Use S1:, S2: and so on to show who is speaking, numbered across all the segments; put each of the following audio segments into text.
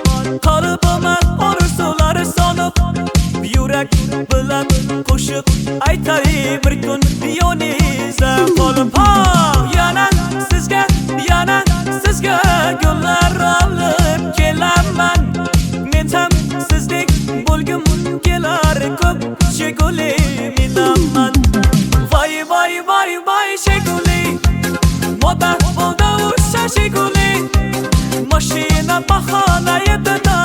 S1: borib qalbimni orzular sonib yurak bilan qo'shiq aytay bir kun yoningizda qolib yana sizga gullar olib kelaman men ham sizdek bo'lgim kelar ko'p shekuli minaman voy voy voy voy shekuli moda bo'ldi o'sha shekuli mashina bahona edida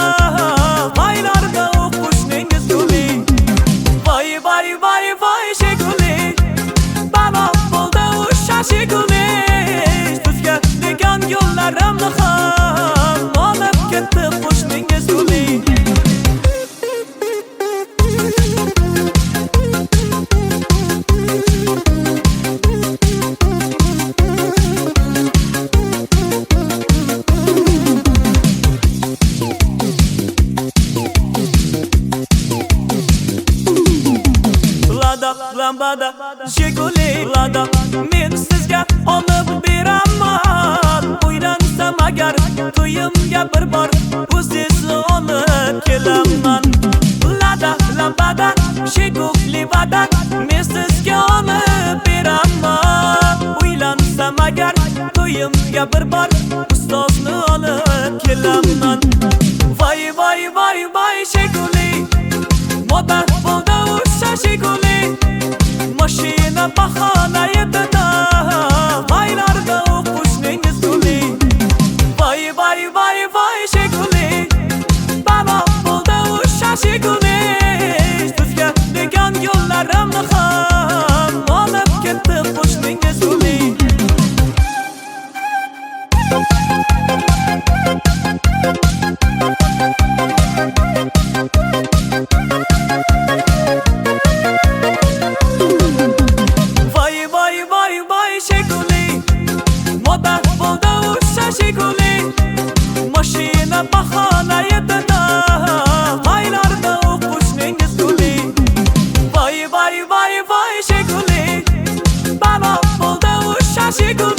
S1: baylarda o'qishningiz guli voy voy voy voy shekuli balo bo'ldi o'sha shekuli sizga degan yo'llarimni ham olib ketdi qo'shningiz guli lambada shekuli lada men sizga olib beraman uylansam agar to'yimga bir bor o'zingizni olib kelaman lada lambada shekuli vada men sizga olib beraman uylansam agar to'yimga bir bor ustozni olib kelaman voy voy voy voy shekuli moda bo'ldi o'sha shekuli mashina bahona edida baylarda o'qishningiz guli voy voy voy voy shekuli balo bo'ldi o'sha shekuli sizga degan yo'llarimni ham olib ketdi qo'shningiz guli moda bo'ldi o'sha shekuli mashina bahona edida baylarda o'qishningiz guli voy voy voy voy shekuli balo bo'ldi o'sha shekuli